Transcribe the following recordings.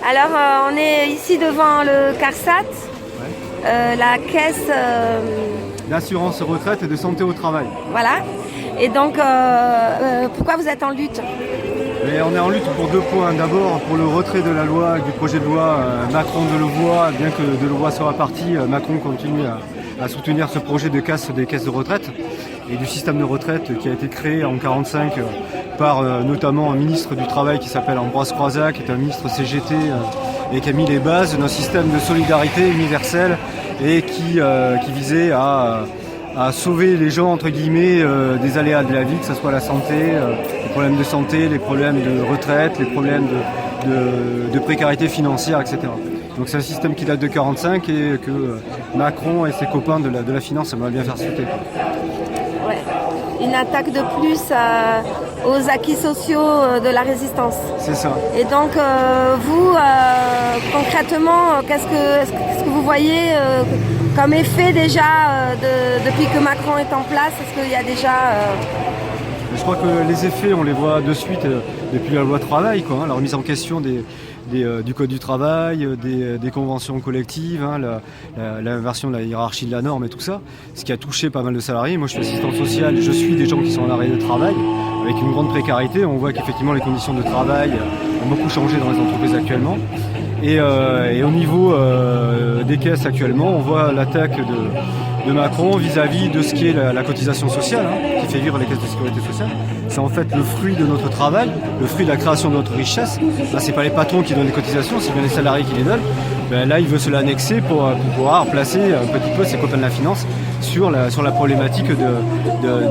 Alors, on est ici devant le CARSAT, la caisse... D'assurance retraite et de santé au travail. Voilà. Et donc, pourquoi vous êtes en lutte? Et on est en lutte pour 2 points. D'abord, pour le retrait de la loi, du projet de loi Macron-Delevoye. Bien que Delevoye soit parti, Macron continue à soutenir ce projet de casse des caisses de retraite et du système de retraite qui a été créé en 1945 par notamment un ministre du Travail qui s'appelle Ambroise Croizat, qui est un ministre CGT et qui a mis les bases d'un système de solidarité universelle et qui visait à sauver les gens entre guillemets des aléas de la vie, que ce soit la santé, les problèmes de santé, les problèmes de retraite, les problèmes de précarité financière, etc. Donc c'est un système qui date de 1945 et que Macron et ses copains de la finance aimeraient bien faire sauter. Ouais. Une attaque de plus aux acquis sociaux de la résistance. C'est ça. Et donc vous, concrètement, qu'est-ce que vous voyez comme effet déjà depuis que Macron est en place? Est-ce qu'il y a déjà... Je crois que les effets, on les voit de suite depuis la loi travail, quoi, hein, la remise en question du code du travail, des conventions collectives, hein, l'inversion de la hiérarchie de la norme et tout ça, ce qui a touché pas mal de salariés. Moi je suis assistant social, je suis des gens qui sont en arrêt de travail, avec une grande précarité. On voit qu'effectivement les conditions de travail ont beaucoup changé dans les entreprises actuellement. Et au niveau des caisses actuellement, on voit l'attaque de Macron vis-à-vis de ce qui est la cotisation sociale, hein, qui fait vivre les caisses de sécurité sociale. C'est en fait le fruit de notre travail, le fruit de la création de notre richesse. Là, c'est pas les patrons qui donnent les cotisations, c'est bien les salariés qui les donnent. Ben, là, il veut se l'annexer pour pouvoir placer un petit peu ses copains de la finance sur la problématique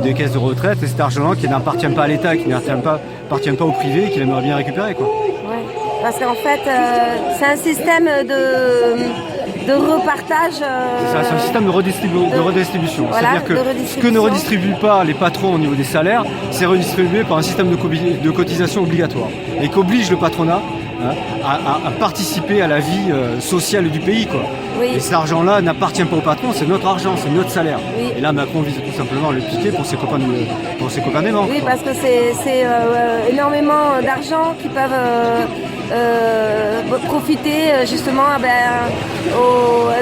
des caisses de retraite et cet argent-là qui n'appartient pas à l'État, qui n'appartient pas au privé et qu'il aimerait bien récupérer, quoi. Ouais. Parce qu'en fait, c'est un système de repartage. C'est un système de redistribution. Voilà, c'est-à-dire que ce que ne redistribuent pas les patrons au niveau des salaires, c'est redistribué par un système de cotisation obligatoire et qu'oblige le patronat à participer à la vie sociale du pays, quoi. Oui. Et cet argent-là n'appartient pas au patron, c'est notre argent, c'est notre salaire. Oui. Et là, Macron vise tout simplement à le piquer pour ses copains des banques. Oui, parce que c'est énormément d'argent qui peuvent profiter justement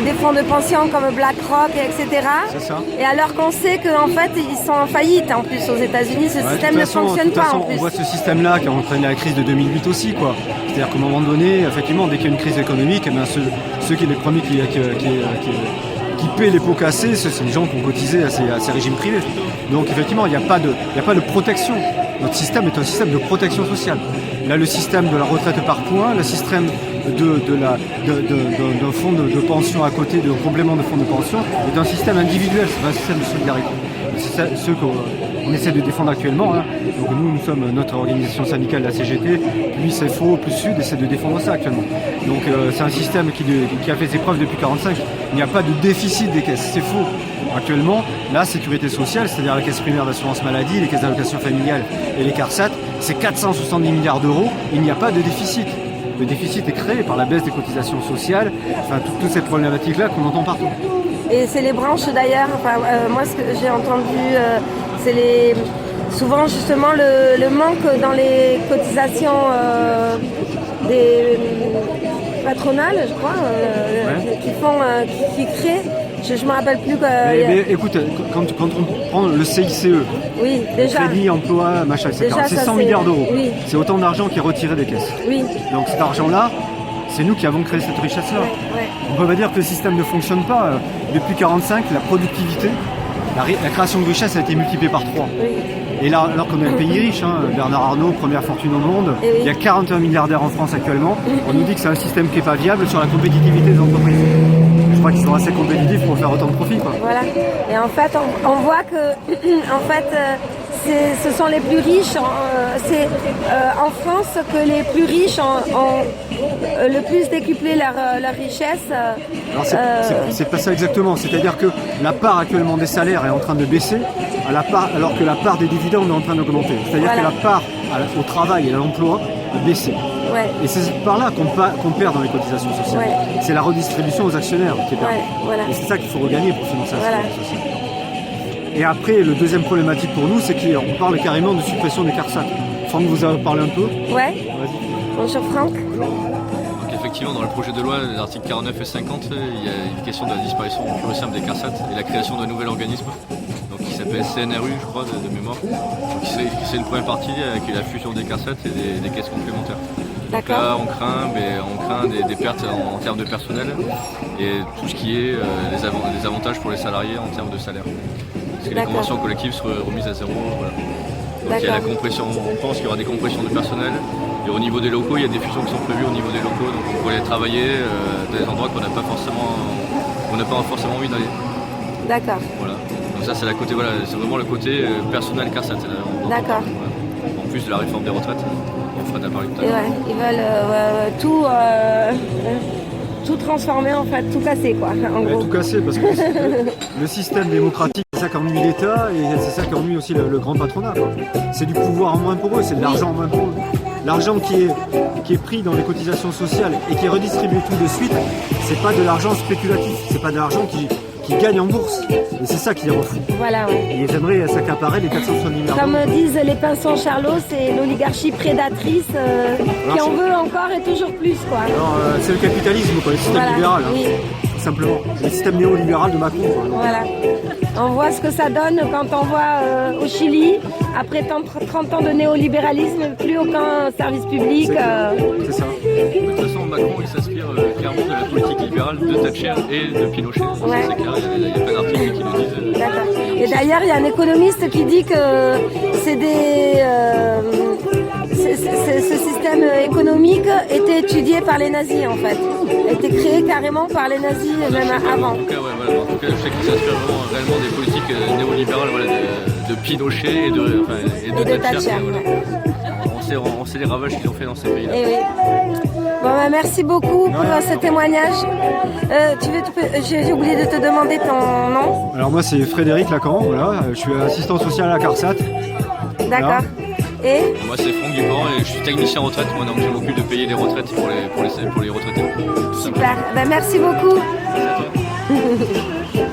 des fonds de pension comme BlackRock, etc. C'est ça. Et alors qu'on sait qu'en fait, ils sont en faillite en plus aux États-Unis, ce système ne fonctionne pas en plus. On voit ce système-là qui a entraîné la crise de 2008 aussi, quoi. C'est-à-dire qu'à un moment donné, effectivement, dès qu'il y a une crise économique, eh bien, ceux qui les premiers qui paient les pots cassés, c'est les gens qui ont cotisé à ces régimes privés. Donc effectivement, il n'y a pas de protection. Notre système est un système de protection sociale. Là, le système de la retraite par points, le système d'un fonds de pension à côté, de complément de fonds de pension, est un système individuel, c'est pas un système de solidarité. C'est ce qu'on essaie de défendre actuellement, hein. Donc nous sommes notre organisation syndicale, la CGT, puis CFO, plus Sud, essaie de défendre ça actuellement. Donc c'est un système qui a fait ses preuves depuis 1945. Il n'y a pas de déficit des caisses, c'est faux. Actuellement, la sécurité sociale, c'est-à-dire la caisse primaire d'assurance maladie, les caisses d'allocation familiale et les CARSAT, c'est 470 milliards d'euros, il n'y a pas de déficit. Le déficit est créé par la baisse des cotisations sociales, enfin toutes ces problématiques-là qu'on entend partout. Et c'est les branches d'ailleurs, moi ce que j'ai entendu, c'est souvent justement le manque dans les cotisations des patronales, je crois, qui créent. Je ne me rappelle plus. Mais écoute, quand on prend le CICE, oui, déjà. Crédit, emploi, machin, etc., c'est 100 milliards d'euros. Oui. C'est autant d'argent qui est retiré des caisses. Oui. Donc cet argent-là, c'est nous qui avons créé cette richesse-là. Ouais. On ne peut pas dire que le système ne fonctionne pas. Depuis 1945, la productivité, la création de richesse a été multipliée par 3. Oui. Et là, alors qu'on est un pays riche, hein, Bernard Arnault, première fortune au monde, oui. Il y a 41 milliardaires en France actuellement. On nous dit que c'est un système qui n'est pas viable sur la compétitivité des entreprises. Je crois qu'ils sont assez compétitifs pour faire autant de profit, quoi. Voilà. Et en fait, on voit que ce sont les plus riches. C'est en France que les plus riches ont le plus décuplé leur richesse. Alors c'est pas ça exactement. C'est-à-dire que la part actuellement des salaires est en train de baisser, alors que la part des dividendes est en train d'augmenter. C'est-à-dire que la part au travail et à l'emploi a baissé. Ouais. Et c'est cette part-là qu'on perd dans les cotisations sociales. Ouais. C'est la redistribution aux actionnaires qui est perdue. Ouais, voilà. Et c'est ça qu'il faut regagner pour financer la sécurité sociale. Et après, le deuxième problématique pour nous, c'est qu'on parle carrément de suppression des CARSAT. Franck vous a parlé un peu. Ouais. Bonjour Franck. Bonjour. Donc effectivement, dans le projet de loi, les articles 49 et 50, il y a une question de la disparition pure et simple des CARSAT et la création d'un nouvel organisme donc, qui s'appelle CNRU, je crois, de mémoire. Donc, c'est une première partie avec la fusion des CARSAT et des caisses complémentaires. Donc là, on craint des pertes en termes de personnel et tout ce qui est les avantages pour les salariés en termes de salaire. Parce que les conventions collectives seraient remises à zéro. Voilà. Donc il y a la compression, on pense qu'il y aura des compressions de personnel. Et au niveau des locaux, il y a des fusions qui sont prévues au niveau des locaux. Donc on pourrait aller travailler dans des endroits qu'on n'a pas forcément envie d'aller. D'accord. Voilà. Donc ça c'est vraiment le côté personnel CARSAT. D'accord. Voilà. En plus de la réforme des retraites, Fred a parlé tout à l'heure. Ouais, ils veulent tout transformer en fait, tout casser quoi. En gros. Tout casser parce que le système démocratique, c'est ça qui ennuie l'État et c'est ça qui ennuie aussi le grand patronat. C'est du pouvoir en moins pour eux, c'est de l'argent en moins pour eux. L'argent qui est pris dans les cotisations sociales et qui est redistribué tout de suite, c'est pas de l'argent spéculatif, c'est pas de l'argent qui gagne en bourse. Et c'est ça qui les rend fous. Voilà, ouais. Et ils aimeraient s'accaparer les 470 milliards. Comme disent les pinsons Charlot, c'est l'oligarchie prédatrice qui en veut encore et toujours plus quoi. Alors c'est le capitalisme, quoi, le système libéral. Oui. Tout simplement. Le système néolibéral de Macron. Quoi. Voilà. On voit ce que ça donne quand on voit au Chili, après 30 ans de néolibéralisme, plus aucun service public. C'est ça. De toute façon, Macron il s'inspire clairement de la politique libérale de Thatcher et de Pinochet. Ouais. C'est clair, il y a plein d'articles qui le disent. D'accord. Et d'ailleurs, il y a un économiste qui dit que ce système économique était étudié par les nazis en fait. A été créé carrément par les nazis même avant. En tout cas, je sais qu'il s'inspire réellement des politiques néolibérales de Pinochet et de Thatcher. Voilà. On sait les ravages qu'ils ont fait dans ces pays-là. Et oui. Bon, merci beaucoup pour ce témoignage. J'ai oublié de te demander ton nom. Alors moi c'est Frédéric Lacan, voilà. Je suis assistant social à la CARSAT. D'accord. Voilà. Et moi c'est Franck Dupont et je suis technicien retraite, moi, donc je m'occupe de payer les retraites pour les retraités. Super, merci beaucoup. Merci à toi.